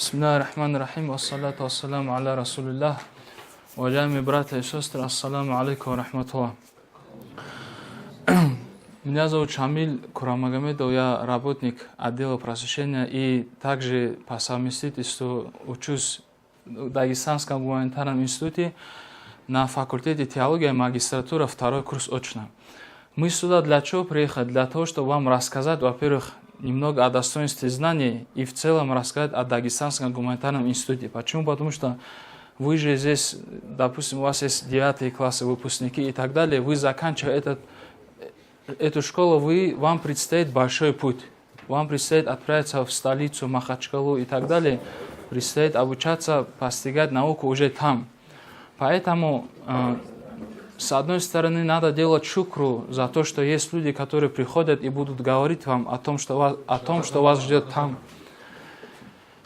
Бисмиллахи рахмани рахим, вассалату вассаламу аля расулиллах. Уважаемые братья и сестры, ассаламу алейкум ва рахматуллах. Меня зовут Шамиль Курамагомедов, я работник отдела просвещения и также по совместительству учусь в Дагестанском гуманитарном институте на факультете теологии и магистратура, второй курс очно. Мы сюда для чего приехали? Для того, чтобы вам рассказать, во-первых, немного о достоинстве знаний и в целом рассказать о Дагестанском гуманитарном институте. Почему? Потому что вы же здесь, допустим, у вас есть 9 классы, выпускники и так далее, вы заканчивая эту школу, вам предстоит большой путь. Вам предстоит отправиться в столицу, Махачкалу и так далее. Предстоит обучаться, постигать науку уже там. Поэтому, с одной стороны, надо делать шукру за то, что есть люди, которые приходят и будут говорить вам о том, что вас ждет там.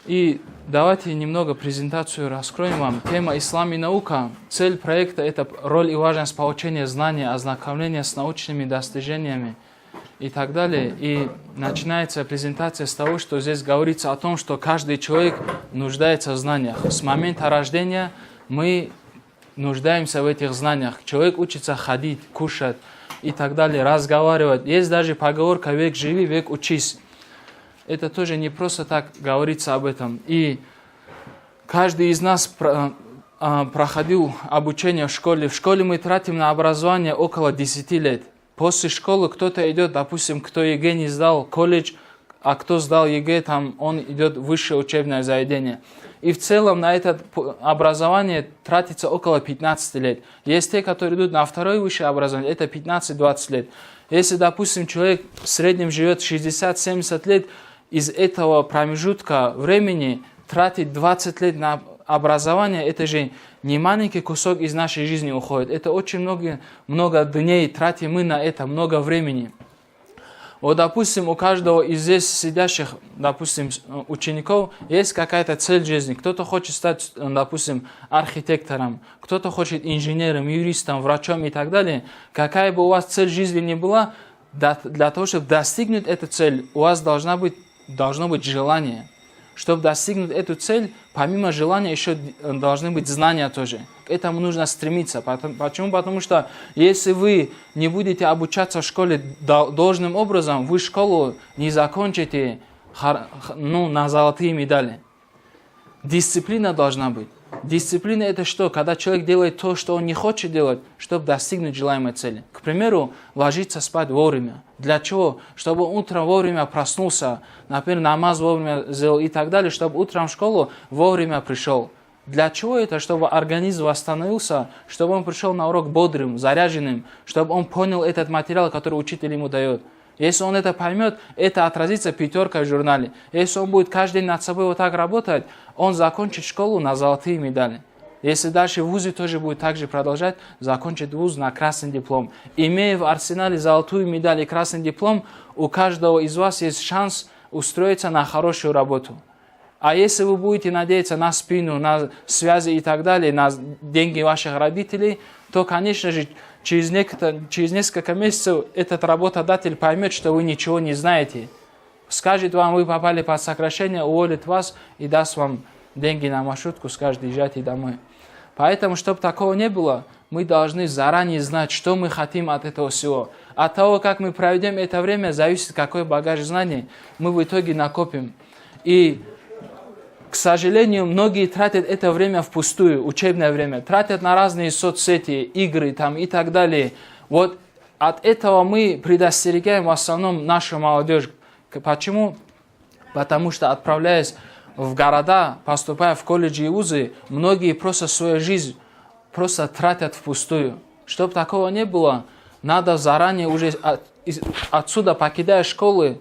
И давайте немного презентацию раскроем вам. Тема «Ислам и наука». Цель проекта – это роль и важность получения знаний, ознакомления с научными достижениями и так далее. И начинается презентация с того, что здесь говорится о том, что каждый человек нуждается в знаниях. С момента рождения мы нуждаемся в этих знаниях. Человек учится ходить, кушать и так далее, разговаривать. Есть даже поговорка «век живи, век учись». Это тоже не просто так говорится об этом. И каждый из нас проходил обучение в школе. В школе мы тратим на образование около 10 лет. После школы кто-то идет, допустим, кто ЕГЭ не сдал, колледж, а кто сдал ЕГЭ, там он идет в высшее учебное заведение. И в целом на это образование тратится около 15 лет. Есть те, которые идут на второе высшее образование, это 15-20 лет. Если, допустим, человек в среднем живет 60-70 лет, из этого промежутка времени тратить 20 лет на образование, это же не маленький кусок из нашей жизни уходит. Это очень много дней тратим мы на это, много времени. Вот, допустим, у каждого из здесь сидящих, допустим, учеников есть какая-то цель в жизни. Кто-то хочет стать, допустим, архитектором, кто-то хочет инженером, юристом, врачом и так далее. Какая бы у вас цель в жизни ни была, для того, чтобы достигнуть эту цель, у вас должно быть желание. Чтобы достигнуть эту цель, помимо желания, еще должны быть знания тоже. К этому нужно стремиться. Почему? Потому что если вы не будете обучаться в школе должным образом, вы школу не закончите на золотые медали. Дисциплина должна быть. Дисциплина – это что? Когда человек делает то, что он не хочет делать, чтобы достигнуть желаемой цели. К примеру, ложиться спать вовремя. Для чего? Чтобы он утром вовремя проснулся, например, намаз вовремя сделал и так далее, чтобы утром в школу вовремя пришел. Для чего это? Чтобы организм восстановился, чтобы он пришел на урок бодрым, заряженным, чтобы он понял этот материал, который учитель ему дает. Если он это поймет, это отразится 5 в журнале. Если он будет каждый день над собой вот так работать, он закончит школу на золотые медали. Если дальше в вузе тоже будет так же продолжать, закончит вуз на красный диплом. Имея в арсенале золотую медаль и красный диплом, у каждого из вас есть шанс устроиться на хорошую работу. А если вы будете надеяться на спину, на связи и так далее, на деньги ваших родителей, то, конечно же, через несколько месяцев этот работодатель поймет, что вы ничего не знаете. Скажет вам, вы попали под сокращение, уволит вас и даст вам деньги на маршрутку, скажет, езжайте домой. Поэтому, чтобы такого не было, мы должны заранее знать, что мы хотим от этого всего. От того, как мы проведем это время, зависит, какой багаж знаний мы в итоге накопим. И, к сожалению, многие тратят это время впустую, учебное время, тратят на разные соцсети, игры там, и так далее. Вот от этого мы предостерегаем в основном нашу молодежь. Почему? Потому что, отправляясь в города, поступая в колледжи и вузы, многие просто свою жизнь тратят впустую. Чтобы такого не было, надо заранее уже отсюда, покидая школы,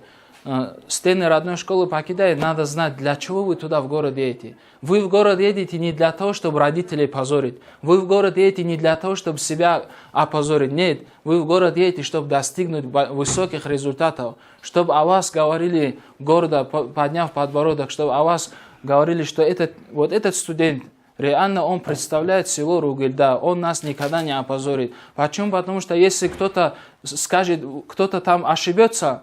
стены родной школы покидая, надо знать, для чего вы туда в город едете. Вы в город едете не для того, чтобы родителей позорить. Вы в город едете не для того, чтобы себя опозорить. Нет, вы в город едете, чтобы достигнуть высоких результатов. Чтобы о вас говорили гордо, подняв подбородок, чтобы о вас говорили, что этот студент, реально он представляет село Ругельда, он нас никогда не опозорит. Почему? Потому что если кто-то скажет, кто-то там ошибется,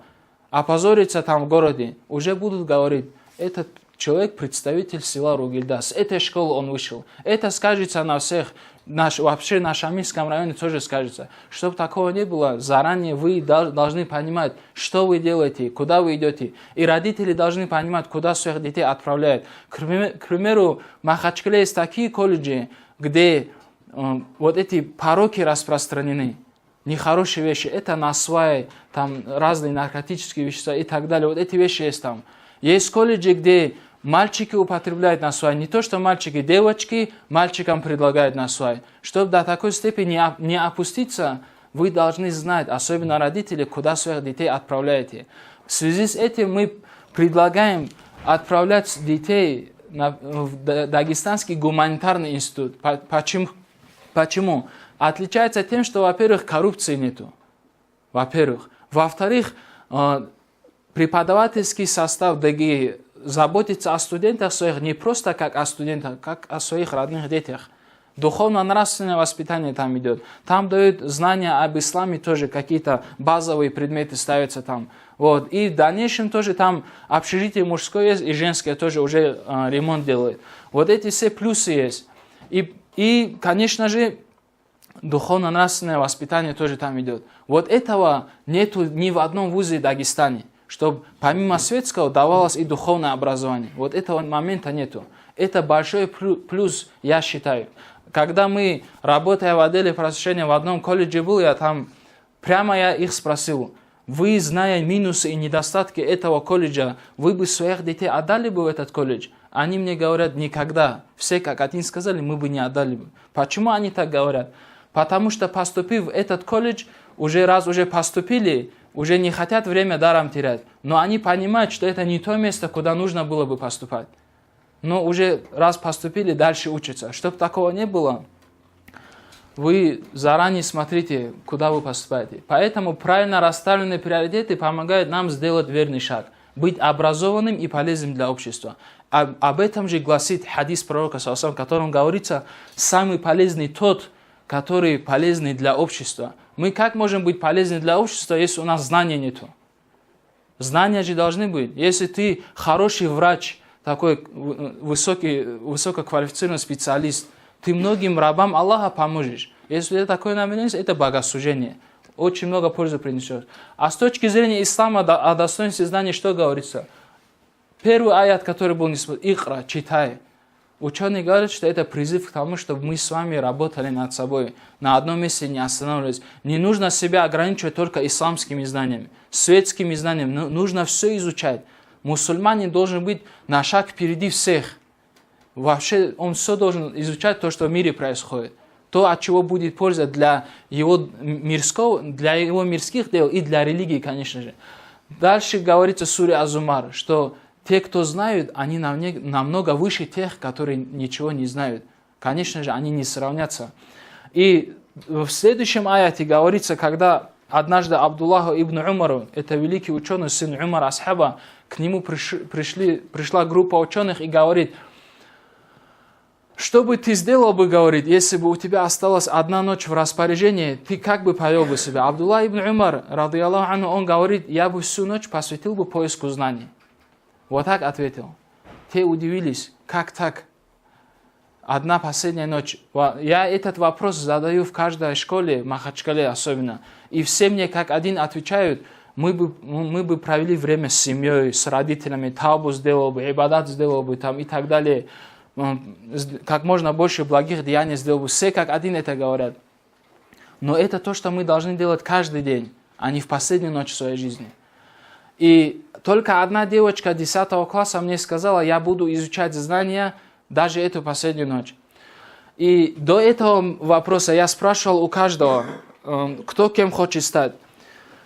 опозориться там в городе, уже будут говорить, этот человек представитель села Ругильда. С этой школы он вышел. Это скажется на всех. Вообще на Шамильском районе тоже скажется. Чтобы такого не было, заранее вы должны понимать, что вы делаете, куда вы идете. И родители должны понимать, куда своих детей отправляют. К примеру, в Махачкале есть такие колледжи, где вот эти пороки распространены. Нехорошие вещи. Это насвай, там разные наркотические вещества и так далее. Вот эти вещи есть там. Есть колледжи, где мальчики употребляют насвай. Не то, что мальчики, девочки мальчикам предлагают насвай. Чтобы до такой степени не опуститься, вы должны знать, особенно родители, куда своих детей отправляете. В связи с этим мы предлагаем отправлять детей в Дагестанский гуманитарный институт. Почему? Отличается тем, что, во-первых, коррупции нету. Во-первых. Во-вторых, преподавательский состав ДГИ заботится о студентах своих не просто как о студентах, как о своих родных детях. Духовно-нравственное воспитание там идет. Там дают знания об исламе тоже, какие-то базовые предметы ставятся там. Вот. И в дальнейшем тоже там общежитие мужское есть и женское тоже уже ремонт делают. Вот эти все плюсы есть. И конечно же, духовно-нравственное воспитание тоже там идет. Вот этого нету ни в одном вузе в Дагестане, чтобы помимо светского давалось и духовное образование. Вот этого момента нету. Это большой плюс, я считаю. Когда мы, работая в отделе просвещения в одном колледже был, я их спросил, вы, зная минусы и недостатки этого колледжа, вы бы своих детей отдали бы в этот колледж? Они мне говорят, никогда. Все как один сказали, мы бы не отдали бы. Почему они так говорят? Потому что, поступив в этот колледж, уже поступили, уже не хотят время даром терять. Но они понимают, что это не то место, куда нужно было бы поступать. Но уже раз поступили, дальше учатся. Чтобы такого не было, вы заранее смотрите, куда вы поступаете. Поэтому правильно расставленные приоритеты помогают нам сделать верный шаг. Быть образованным и полезным для общества. Об этом же гласит хадис пророка, в котором говорится, самый полезный тот, который полезный для общества. Мы как можем быть полезны для общества, если у нас знания нету? Знания же должны быть. Если ты хороший врач, такой высококвалифицированный специалист, ты многим рабам Аллаха поможешь. Если это такое намерение, это богослужение. Очень много пользы принесет. А с точки зрения ислама о достоинстве знаний что говорится? Первый аят, который был неспослан, «Икра», читай. Ученые говорят, что это призыв к тому, чтобы мы с вами работали над собой, на одном месте не останавливались. Не нужно себя ограничивать только исламскими знаниями, светскими знаниями, нужно все изучать. Мусульманин должен быть на шаг впереди всех. Вообще он все должен изучать то, что в мире происходит. То, от чего будет польза для его мирских дел и для религии, конечно же. Дальше говорится в суре Аз-Зумар, что те, кто знают, они намного выше тех, которые ничего не знают. Конечно же, они не сравнятся. И в следующем аяте говорится, когда однажды Абдуллаху ибн Умару, это великий ученый, сын Умара Асхаба, к нему пришла группа ученых и говорит, что бы ты сделал бы, говорит, если бы у тебя осталась одна ночь в распоряжении, ты как бы повел бы себя? Абдуллах ибн Умар, радиаллаху анху, он говорит, я бы всю ночь посвятил бы поиску знаний. Вот так ответил. Те удивились, как так? Одна последняя ночь. Я этот вопрос задаю в каждой школе, в Махачкале особенно. И все мне как один отвечают, мы бы провели время с семьей, с родителями, таубу сделал бы, ибадат сделал бы там, и так далее. Как можно больше благих деяний сделал бы. Все как один это говорят. Но это то, что мы должны делать каждый день, а не в последнюю ночь своей жизни. И только одна девочка 10 класса мне сказала, я буду изучать знания даже эту последнюю ночь. И до этого вопроса я спрашивал у каждого, кто кем хочет стать.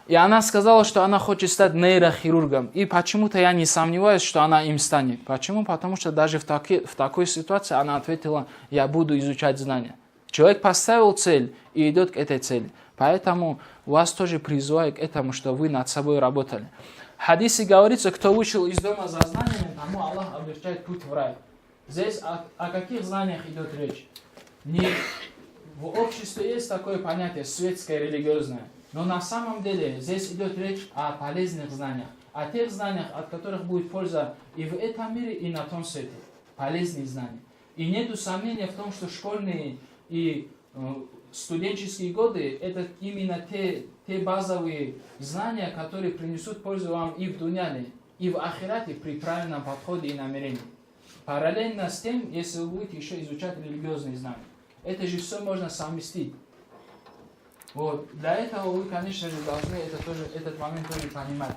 И она сказала, что она хочет стать нейрохирургом. И почему-то я не сомневаюсь, что она им станет. Почему? Потому что даже в такой ситуации она ответила, я буду изучать знания. Человек поставил цель и идет к этой цели. Поэтому вас тоже призываю к этому, что вы над собой работали. В хадисе говорится, кто вышел из дома за знаниями, тому Аллах облегчает путь в рай. Здесь о каких знаниях идет речь? В обществе есть такое понятие светское, религиозное. Но на самом деле здесь идет речь о полезных знаниях, о тех знаниях, от которых будет польза и в этом мире, и на том свете. Полезные знания. И нету сомнения в том, что школьные и студенческие годы – это именно те базовые знания, которые принесут пользу вам и в дуняне, и в ахирате при правильном подходе и намерении. Параллельно с тем, если вы будете еще изучать религиозные знания. Это же все можно совместить. Вот. Для этого вы, конечно же, должны этот момент тоже понимать.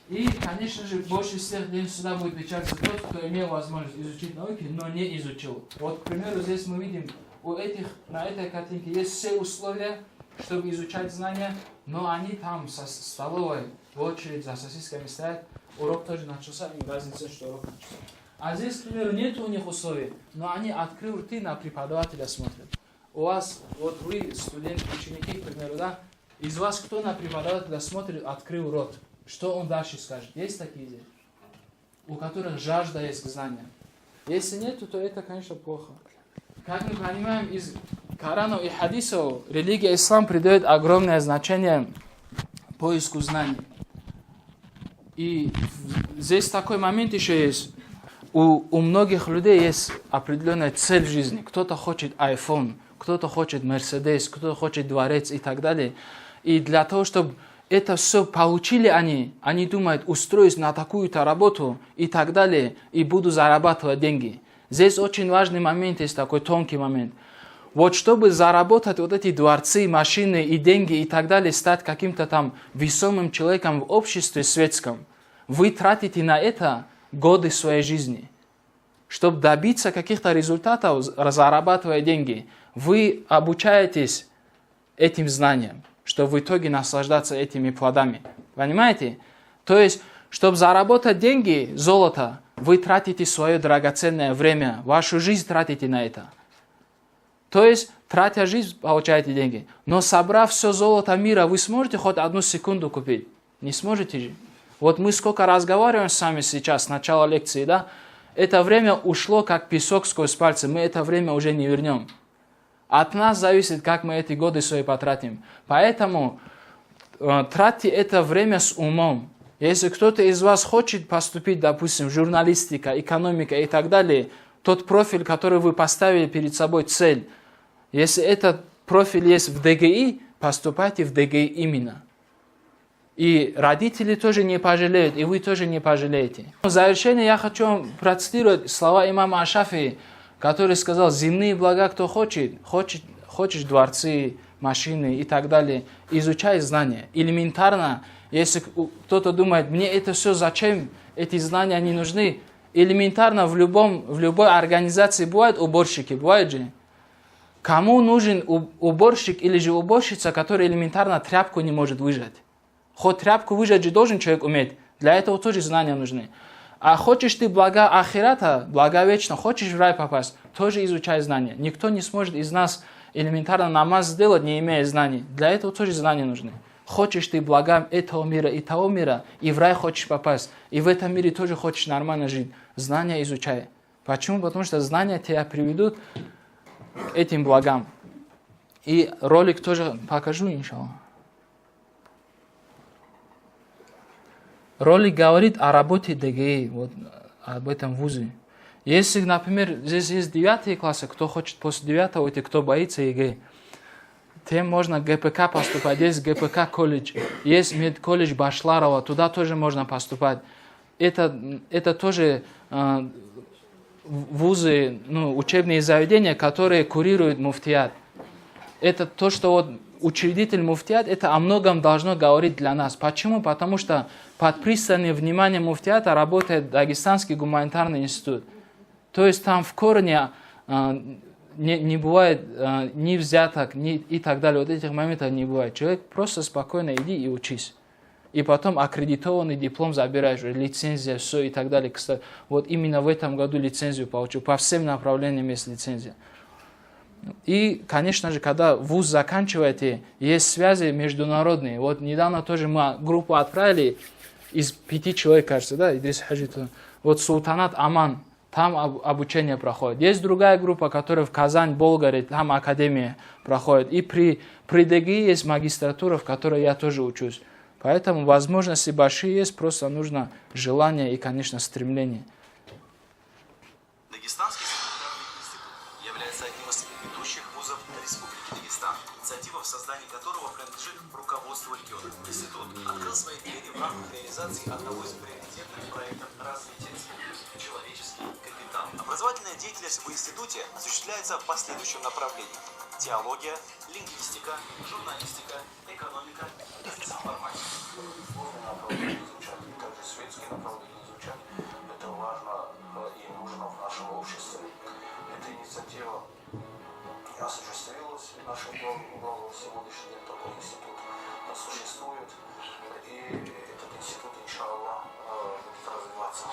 И, конечно же, больше всех день сюда будет печалиться тот, кто имел возможность изучить науки, но не изучил. Вот, к примеру, здесь мы видим, на этой картинке есть все условия, чтобы изучать знания, но они там со столовой в очередь за сосисками стоят. Урок тоже начался, им разница, что урок начался. А здесь, к примеру, нет у них условий, но они, открыв рты, на преподавателя смотрят. У вас, вот вы, студенты, ученики, к примеру, да, из вас кто на преподавателя смотрит, открыл рот? Что он дальше скажет? Есть такие здесь? У которых жажда есть к знаниям. Если нет, то это, конечно, плохо. Как мы понимаем из Корана и хадисов, религия ислам придает огромное значение поиску знаний. И здесь такой момент еще есть. У многих людей есть определенная цель в жизни. Кто-то хочет iPhone, кто-то хочет Mercedes, кто-то хочет дворец и так далее. И для того, чтобы это все получили они думают, устроюсь на такую-то работу и так далее, и буду зарабатывать деньги. Здесь очень важный момент, есть такой тонкий момент. Вот чтобы заработать вот эти дворцы, машины и деньги и так далее, стать каким-то там весомым человеком в обществе светском, вы тратите на это годы своей жизни. Чтобы добиться каких-то результатов, зарабатывая деньги, вы обучаетесь этим знаниям, чтобы в итоге наслаждаться этими плодами. Понимаете? То есть, чтобы заработать деньги, золото, вы тратите свое драгоценное время, вашу жизнь тратите на это. То есть, тратя жизнь, получаете деньги. Но собрав все золото мира, вы сможете хоть одну секунду купить? Не сможете же. Вот мы сколько разговариваем с вами сейчас, с начала лекции, да? Это время ушло, как песок сквозь пальцы, мы это время уже не вернем. От нас зависит, как мы эти годы свои потратим. Поэтому тратьте это время с умом. Если кто-то из вас хочет поступить, допустим, в журналистика, экономика и так далее, тот профиль, который вы поставили перед собой цель, если этот профиль есть в ДГИ, поступайте в ДГИ именно. И родители тоже не пожалеют, и вы тоже не пожалеете. В завершение я хочу вам процитировать слова имама Аш-Шафии, который сказал: земные блага кто хочешь дворцы, машины и так далее, изучай знания. Элементарно, если кто-то думает, мне это все зачем, эти знания не нужны, элементарно в любой организации бывают уборщики, бывает же. Кому нужен уборщик или же уборщица, который элементарно тряпку не может выжать? Хоть тряпку выжать же должен человек уметь. Для этого тоже знания нужны. А хочешь ты блага ахирата, блага вечно, хочешь в рай попасть, тоже изучай знания. Никто не сможет из нас элементарно намаз сделать, не имея знаний. Для этого тоже знания нужны. Хочешь ты блага этого мира и того мира, и в рай хочешь попасть, и в этом мире тоже хочешь нормально жить, знания изучай. Почему? Потому что знания тебя приведут к этим благам. И ролик тоже покажу, иншаллах. Ролик говорит о работе ДГИ, вот об этом вузе. Если, например, здесь есть 9 классы, кто хочет после 9 уйти, кто боится ЕГЭ, тем можно ГПК поступать. Есть ГПК колледж, есть медколледж Башларова, туда тоже можно поступать. Это тоже вузы, учебные заведения, которые курируют муфтият. Это то, что вот учредитель муфтият, это о многом должно говорить для нас. Почему? Потому что под пристальным вниманием муфтията работает Дагестанский гуманитарный институт. То есть там в корне не бывает ни взяток, ни и так далее. Вот этих моментов не бывает. Человек просто спокойно иди и учись. И потом аккредитованный диплом забираешь, лицензия, все и так далее. Кстати, вот именно в этом году лицензию получил. По всем направлениям есть лицензия. И, конечно же, когда вуз заканчиваете, есть связи международные. Вот недавно тоже мы группу отправили из 5 человек, кажется, да, Идрис Хаджи. Вот Султанат Аман, там обучение проходит. Есть другая группа, которая в Казань, Болгарии, там академия проходит. И при ДГИ есть магистратура, в которой я тоже учусь. Поэтому возможности большие есть, просто нужно желание и, конечно, стремление. Дагестанский гуманитарный институт является одним из ведущих вузов Республики Дагестан, инициатива в создании которого принадлежит руководству региона. Институт открыл свои двери в рамках реализации одного из приоритетных проектов развития – человеческий капитал. Образовательная деятельность в институте осуществляется по следующим направлениям: теология, лингвистика, журналистика, экономика, бизнес-информатика. Сложные направления изучать, также светские направления изучать. Это важно и нужно в нашем обществе. Эта инициатива осуществилась в нашем главном сегодняшний день. Такой институт существует, и этот институт, иншаллах, будет развиваться.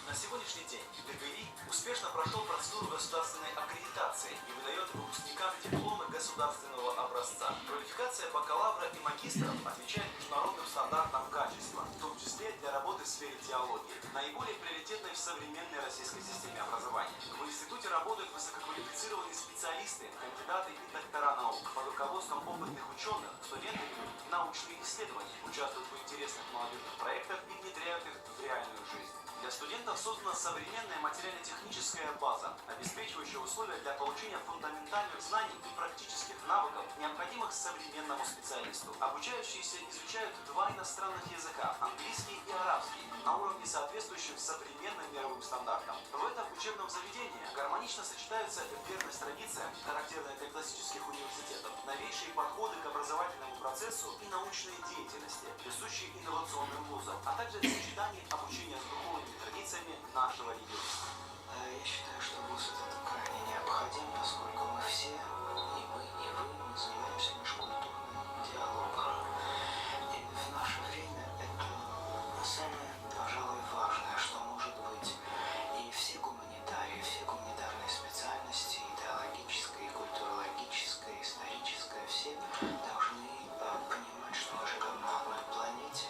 На сегодняшний день ДГИ успешно прошел процедуру государственной аккредитации и выдает выпускникам дипломы государственного образца. Квалификация бакалавра и магистров отвечает международным стандартам качества, в том числе для работы в сфере теологии, наиболее приоритетной в современной российской системе образования. В институте работают высококвалифицированные специалисты, кандидаты и доктора наук. Под руководством опытных ученых студенты ведут научные исследования, участвуют в интересных молодежных проектах и внедряют их в реальную жизнь. Для студентов создана современная материально-техническая база, обеспечивающая условия для получения фундаментальных знаний и практических навыков, необходимых современному специалисту. Обучающиеся изучают два иностранных языка – английский и арабский, на уровне, соответствующем современным мировым стандартам. В этом учебном заведении гармонично сочетаются верность традициям, характерная для классических университетов, новейшие подходы к образовательному процессу и научной деятельности, присущие инновационным вузам, а также сочетание обучения с духовными традициями нашего региона. Я считаю, что вуз этот крайне необходим, поскольку мы все, и мы, и вы, мы занимаемся межкультурным диалогом. И в наше время это самое, пожалуй, важное, что может быть. И все гуманитарии, все гуманитарные специальности, идеологическая, культурологическая, историческая, все должны понимать, что мы живем на одной планете,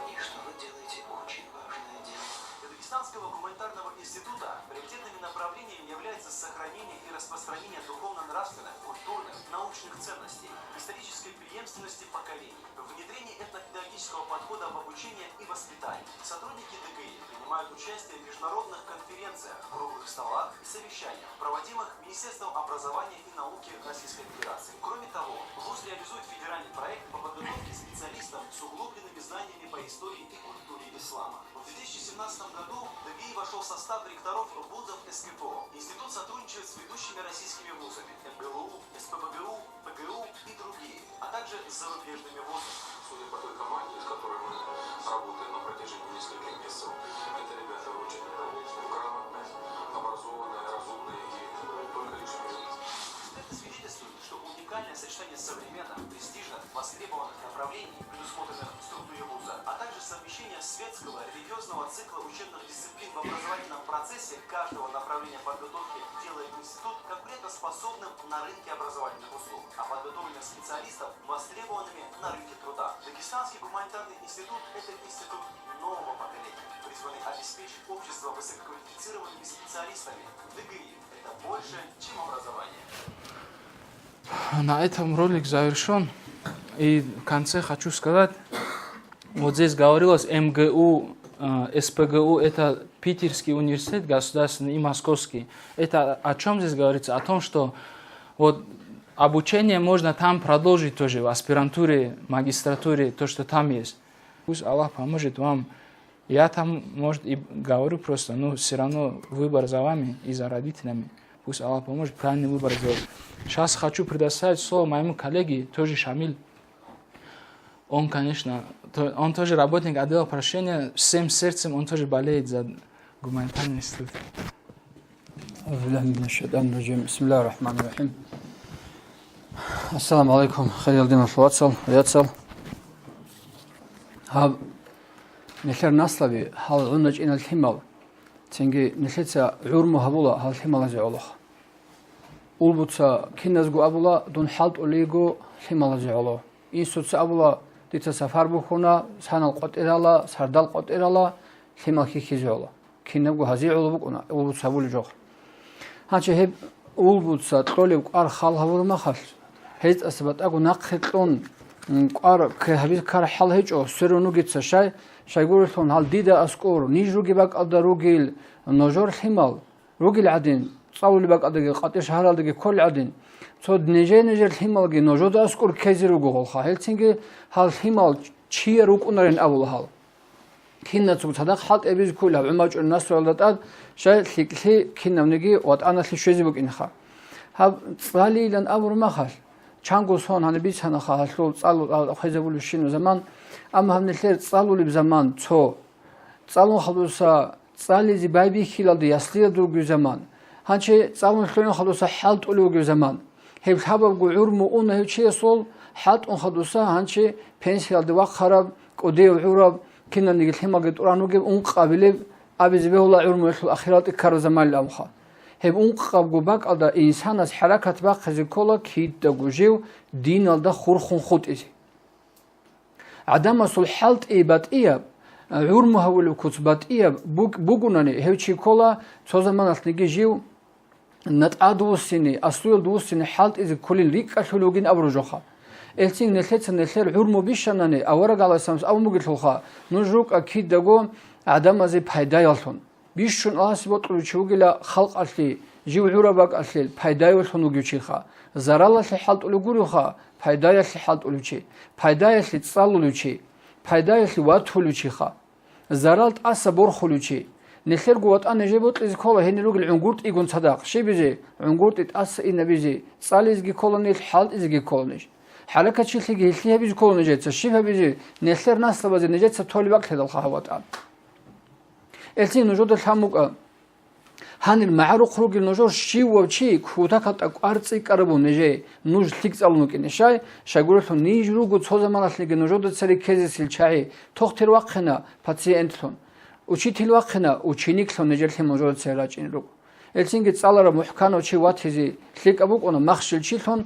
и что вы делаете очень важное дело. Для Дагестанского гуманитарного института приоритетными направлениями является сохранение и распространение духовно-нравственных, культурных, научных ценностей, исторической преемственности поколений, внедрение этнопедагогического подхода в обучение и воспитание. Сотрудники ДГИ принимают участие в международных конференциях, круглых столах и совещаниях, проводимых Министерством образования и науки Российской Федерации. Кроме того, ВУЗ реализует федеральный проект по подготовке специалистов с углубленными знаниями по истории и культуре ислама. В 2017 году ДГИ вошел в состав ректоров вузов СКПО. Институт сотрудничает с ведущими российскими вузами МГУ, СПбГУ, ПГУ и другие, а также с зарубежными вузами. Судя по той команде, с которой мы работаем на протяжении нескольких месяцев, это ребята очень грамотные, образованные, разумные и только лишь вперед. Это свидетельствует, что уникальное сочетание современных, престижных, востребованных направлений, предусмотренных в структуре вуза, а также совмещение светского, религиозного цикла учебных дисциплин в образовательном процессе каждого направления подготовки делает институт конкурентоспособным на рынке образовательных услуг, а подготовленных специалистов востребованными на рынке труда. Дагестанский гуманитарный институт – это институт нового поколения, призванный обеспечить общество высококвалифицированными специалистами. ДГИ – это больше, чем образование. На этом ролик завершен. И в конце хочу сказать, вот здесь говорилось МГУ, СПГУ, это Питерский университет государственный и Московский. Это о чем здесь говорится? О том, что вот обучение можно там продолжить тоже, в аспирантуре, магистратуре, то, что там есть. Пусть Аллах поможет вам. Я там, может, и говорю просто, но все равно выбор за вами и за родителями. Пусть Аллах поможет правильный выбор сделать. Сейчас хочу предоставить слово моему коллеге, тоже Шамиль. Он, конечно, он тоже работник отдела прощения, всем сердцем он тоже болеет за гуманитарный институт. Бисмиллахи рахмани рахим. Ассаламу алейкум, хайрилдин ашватсал, ятсал. Хаб нехер наслави, хал уннач инал химал. Тенги нехеца урму хабула, хал химал азиолох. Улбуца киназгу абула, дун халт улигу химал азиолох. Институца абула, дица сафар бухуна, санал qotirala, сардал qotirala, химал хихизиолох. Кинабгу хазиолубукуна, улбуца були жох. Хаче хеб улбуца толев ар хал хавур махал. Хейт асбат агу нақхитлун قار كهبي كار حل هيج أو سرونو جت سشاي شايقول لهم هال ديدا أسكور نيج روجي بق أدا روجيل نجار حمال روجيل عدين صاول بق أدا قاتش هرال دقي كل عدين صود نجار حمال جي نجار أسكور كذي روجو هال خاهل تيجي هال حمال شيء روك أنرين أول هال كنا تقول هذا حط أبيز كلها عماج الناس ولدت شاي لي كنا نجي وات أنا لي شيء بق إنخا هاب صالي لان أمر ما خال ჩანგოსონ ანებიც ანახა სულ წალო ხეზებული შინო ზამან ამ ამნელერ წალული ზამან ცო წალო ხალოსა წალიzi ბაიბი ხილალდი ასლია დუგი ზამან ჰანჩე წალო ხლონო ხალოსა ჰალტული უგი ზამან ჰებ ხაბა გურმუ უნ ჰეჩე სულ ჰალტ უნ ხალოსა ჰანჩე პენსიალდი ვახარა კოდე ურაბ კინანი ხიმაგე ტურანუგე უნ ყაბილე აბიზი ბეულა ურმუ ხილ ახირატი ქარო ზამალი ამხა هب اون قبگو بق آدا انسان از حرکت بق خزی کلا کید دا گوجیو دین آدا خورخون خود ایزی عدم اصول حالت ایبات ایاب عرم هولو کتبات ایاب بگونانی هب چی کلا تو زمان اصنگی جیو نت آدوسینی اصول دوسینی حالت ایزی کلی لیک اشولوگین ابروجوخا التين نلتت نلتر عرمو بیشنانی اورا گالاسامس او مگیتلخا نجوک اکید داگو عدم ازی پیدا یالتون بیشون آسی بود قلوچوگیلا خلق اصلی جیو عرباق اصلی پیدای ولخونو چیخا زرال اصلی حالت اولوگوریخا پیدای اصلی حالت اولوچی پیدای اصلی تصال اولوچی پیدای اصلی وات اولوچیخا زرالت آسا برخولوچی نخیر قوات آن نجی بود لیز کلا هنی روگل عنگورت ایگون صداق شی بیزی عنگورت ایت آسا این بیزی تصال ازگی کلا نیل حالت ازگی کلا نیش حالکت شیخی هیلی بیزی کلا نجیت شیف بیزی نخیر ناس بازی نجیت تولی وقت هدال خواهوات آن التين نجود الحموك هان المعروق خروج النجور شي وشي كوتا كات أرتسي كربو نجى نوج تيكس ألونك إنشاي شغورتهم نيجرو قد صوز ما نسلك نجود تسري كذا سلشاي تختر وقتنا باتسينتهم وشي تل وقتنا وشينيكلهم نجر ثم نجود سراج إنرو التين قد صالرا محكان وشي واتهزي سلك أبوك أنا مخشل شيلهم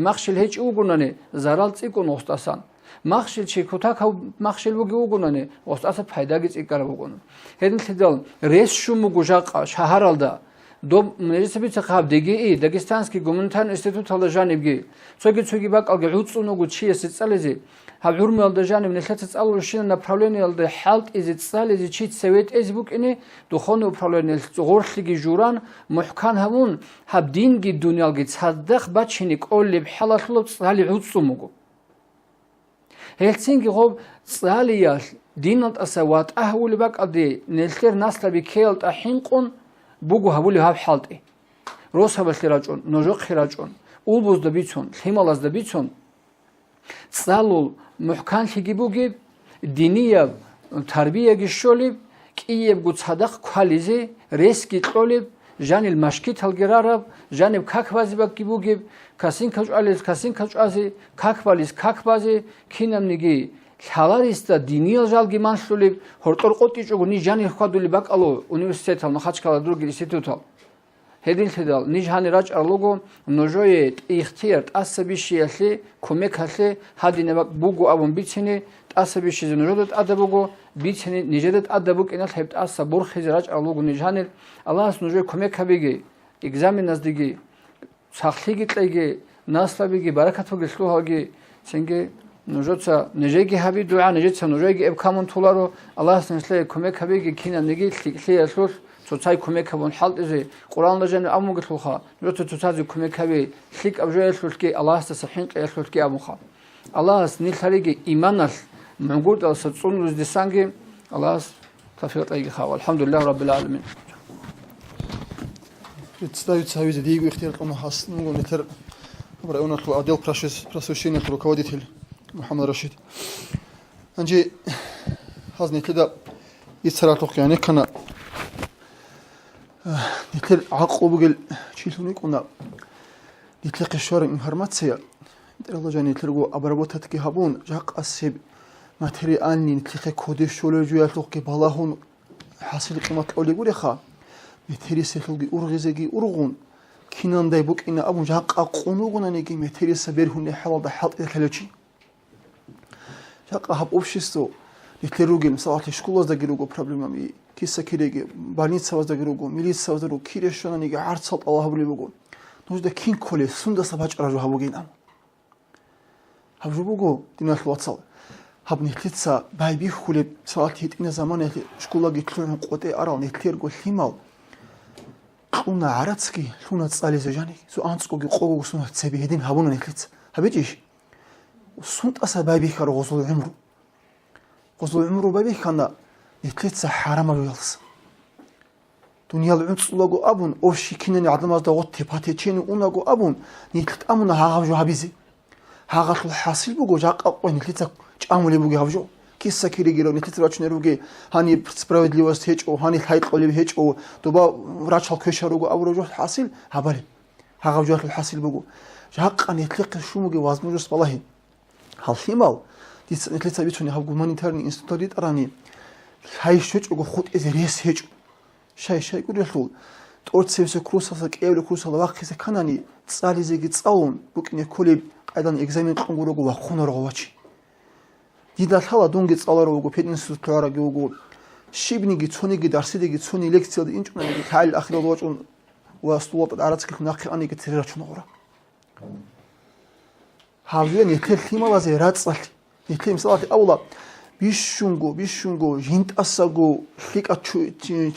مخشل هيج أوجوناني زرالت يكون أستاسان مخشل شيء كوتا كاو مخشل وجي وجونانه وستأثر فايدة إيكار وجون هذا الخدال رئيس شو مجوجاق شهرالدا دوم مجلس بيت خاب دقيقي داغستانسكي جومنتان استيتوت على جانبي سوي باك ألقى عودسونو قدشية ستسالزي هبعور من الجانب نخلت تسألوا الشيء نبرالوني الد حالت إذا تسالزي شيء تسويت إزبوك إني دخانو برالوني غورخلي جوران محكان همون هبدين جي الدنيا جي تصدق باتشينك أول بحالة لو تسالي عودسومو هلسنجي غوب صالياش دينات أسوات أهول بق أدي نلخير ناس لبي كيلت أحينقون بوجو هولي هاب حالتي روس هبل خراجون نجوق خراجون أولبوز دبيتون خيمالاز دبيتون صالول محكان خيجيبوجي دينية تربية جشولي كييب قد صدق كواليزي ريسكي تقولي جان المشكيت هالجرارب جانب كاكبازي بكيبوجي كاسين كاجواليز كاسين كاجوازي كاكباليز كاكبازي كينام نيجي حالاريستا دينيال جالجي مانشولي هورتور قوتيجو ني جاني خادولي باكالو университетал نخاچكالا други институтал هدين خدال نيجهاني راج ارلوغو نوجوي اختيار اسبيشيالي كوميكالي هادينه باك بوغو ابون بيتسيني اسبيشيز نوجودت ادبوغو بيتسيني نيجدت ادبوك انال هبت اس بورخيز راج ارلوغو نيجهاني الله نوجوي كوميكابيگي экзаменаздиги сахлигитлеги наслабиги баракатуги слухаги сенге нужоца нежеги хаби дуа нежеца нужеги эбкамон туларо аллах сенсле кумекабиги кина неги хлиясус цоцай кумекабон халтизи қуръан лажани амуги слуха нужоца цоцази кумекаби хлик абжоясулки аллах сахин қиясулки амуха аллах нилхариги иманас мугурдал сацунуз дисанги аллах тафиqтайги хава алхамдулиллах раббил аламин Представиться визе Диего ихтияр қамахас ну нетер брайона хло отдел просвещения руководитель Мухаммад Рашид анжи хазнетледа ицаратуқ яни кана нетер ақлубугел чилуни куна нетер қишвар информация нетер жани нетлерго обработатки хабун жақ асиб материальный нетер кодеш шолежуялуқки балахун حاصل قيمة أولي خا متريس خلقي أرغزقي أرغون كنان داي بوك إنا أبو جاق أقونوغونا نيجي متريس بيرهن حوال دا حالت إلكالوشي جاق أحب أبشيستو نتلروغي مثلا شكولاز دا جيروغو проблема مي كيسا كيريغي بارنيتسا واز دا جيروغو ميليتسا واز دا جيروغو كيريشونا نيجي عرصات الله بلي بوغو نوش دا كين كولي سوندا سباج أراجو هابوغين أم Хавжубуго динахлуацал. Хаб нитлица байби хуле салат хитина заман школаги тлун qote арал нитлерго химал. Луна арацки луна цализе жани. Су анцкоги qogу су цеби хедин хабуна нитлица. Хабичиш. Сунтаса байби харо гозул умру. Гозул умру байби хана нитлица харама юлс. Dunyalı ünsulago abun o şikinen adamazda o tepatecheni unago abun nitlit amuna hagavjo habizi hagatl hasil bu gojaq aqwa nitlitsa çamuli bu gavjo kissa kirigiro nitlit raçneruge hani spravedlivost heço hani hayqoli heço doba raçal köşarugo avrojo hasil habali hagavjo hasil bu jaqa nitlik şumuge vazmujus valahi halhimal dis nitlitsa bichuni hav humanitarni institut arani hayşoç o khut ez res heço Şay gurelul tortsevse krusasa qevli krusala vaqise kanani tsalizegi tsaun bukine koli qaydan egzamin qungurogo vaqunorogo vachi didalhala dungi tsalarogo pedinstitutlara gogo shibnigi tsonigi darsidegi tsoni lektsiyada inchunagi hal akhirada vachun vastulat aratski naqi anigi tirachunora havye netel himalaze ratsal netel salati awla bishungo jintasago hlikachu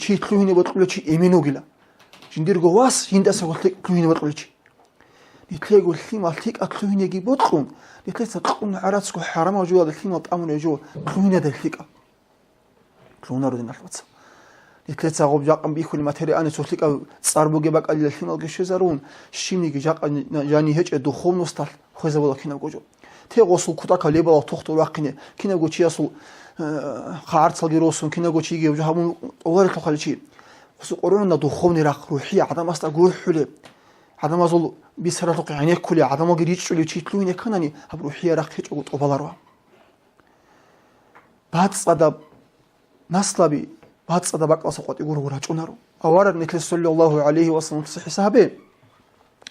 chitluhine botqulchi eminogila jindirgo was jintasago hlikuhine botqulchi nitlego hlima hlikatluhine gi botqun nitlesa qun aratsku harama juwa hlima tamune jo kluhine da hlika klunaro din alwats nitlesa gob jaqam bikhuli materiani sohlika tsarboge baqali hlimalge shezarun shimnigi jaqan yani heche duhovnostal khozavola kina gojo Tegosul kutaka lebala toxtor vaqine kina gochiasul xartsalgirosun kina gochigi hamun olar toxalchi su qorona duxovni raq ruhi adamasta guhule adamazul bisaratu qiyane kuli adamagi riçuli chitluine kanani hab ruhi raq hecho tobalarwa batsada naslabi batsada baqasa qoti guru raçunaru awara nikles sallallahu alayhi wa sallam hisabe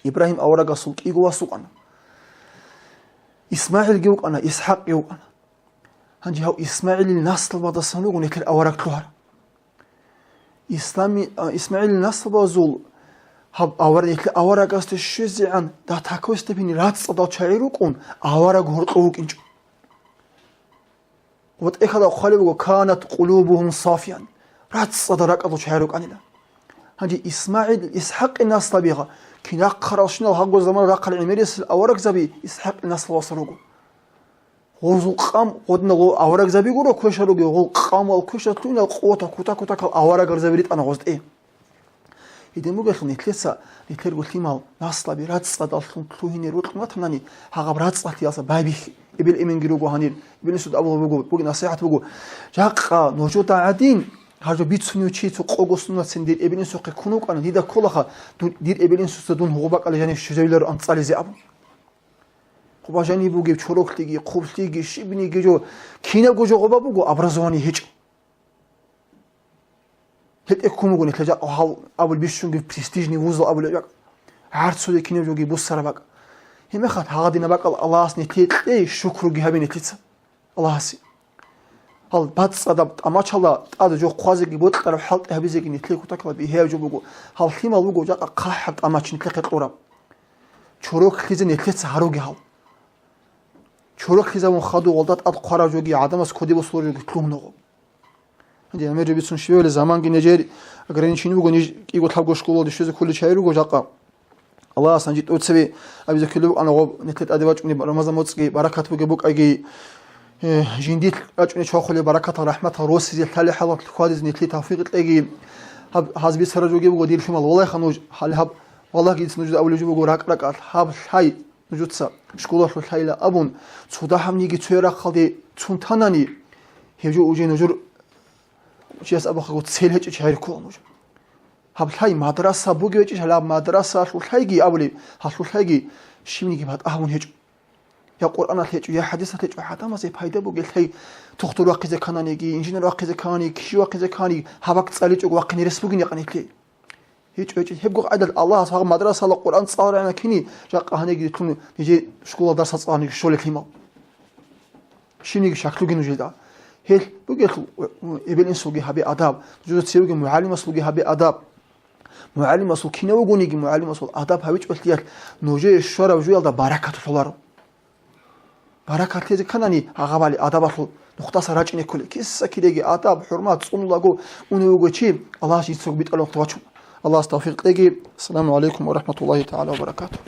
İbrahim awara gasul qigo wasuqana İsmail gevqana İshaq gevqana hanji haw İsmail'in nasl badasanu nekel avaraklar İsmail'in nasl bazul hab avara nekel avaragaste şüzian da takoste bini ratsada çayruqun avara gorqoqinç vat ekhala khalibu kanat qulubuhum safiyan ratsada raqadu çayruqanida hanji İsmail İshaq nasl biga kina qarashna hago zaman raqal imeris avarak zabi İshaq nasl wasarugo Gozul qam qodna go avarak zabi goro koşarugo gol qam al koşatuna qota kuta kal avarak zabirit ana gozde idemu gexni nitlesa nitler gultimal nasla bi ratsa dalxun tluhine rutmatnani haga ratsati asa babi ibil emin girugo hanir ibn sud abu bu nasihat bu jaqa nojuta adin Harjo bitsunu çiğ qogosuna sendir ebinin soqi kunuk ana dida kolaha dir ebinin susudun hubak alajani şüzeyler antsalize ab Qubajani bu gibi çorokligi qubsligi şibni gejo kina gojo qoba bu abrazoni hiç Het ekumugo netlaja hal abul bishungi prestijni vuzla abul jak artsude kina jogi bu sarabak heme khat hadina bak Allah's netle şükru gihabi netlitsa Allah'si Hal batsada amaçala adı jo qazigi bu taraf halt habizegi netle kutakla bi hevjo bu hal himal bu jak qahat amaçni qeqora çorok khize netletsa harogi hal çorok khize bu khadu oldat ad qara jogi adamas kodi bu soru jogi klumno Hadi amere bitsun şöyle zaman ginecer ограничение bu goni igo tabgo şkolo düşüze kulli çayru gojaqa Allah sanjit otsevi abize kullu ana go netlet adavaç uni ramazan motski barakat bu gebuk agi jindit açuni çoxuli barakat rahmet rosi tali halat khadiz netli tawfiq agi hazbi sarajogi bu godil fimal wallahi khanu hal hab wallahi gitsin ujuda awluju bu raqraqat hab hay ujutsa şkolo hayla abun suda hamnigi çöra khaldi çuntanani hevju ujin ujur Çes abaxo selheç çayr kolmuş. Hablay madrasa bu göç hala madrasa sulhaygi abuli hasulhaygi şimdi gibi ahmun hiç ya Kur'an hiç ya hadis hiç hatta ma payda bu geltay doktor vaqize kananigi injiner vaqize kanani kişi vaqize kanani habak tsaliç vaqini resbugin yaqanitli hiç öç hep go adal Allah sağ madrasa Kur'an tsarana kini jaqahane gitun nice şkola ders tsani şöyle klima şimdi şaklugin ujeda Hel bu gel ebelin sugi habi adab juzut sevgi muallim sugi habi adab muallim sul kinawu gonigi muallim sul adab haviç betliyat noje şora juyalda barakat solar баракатезе канани агавали адабаху нухтаса рачне куле кисса киреги адаб хурмат цунлагу унугочи Аллах ицог бит аллах тавачу Аллах тавфиқ деги. Ассаламу алейкум ва рахматуллахи та'аля ва баракатух.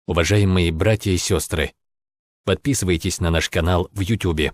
Уважаемые братья и сестры, подписывайтесь на наш канал в YouTube.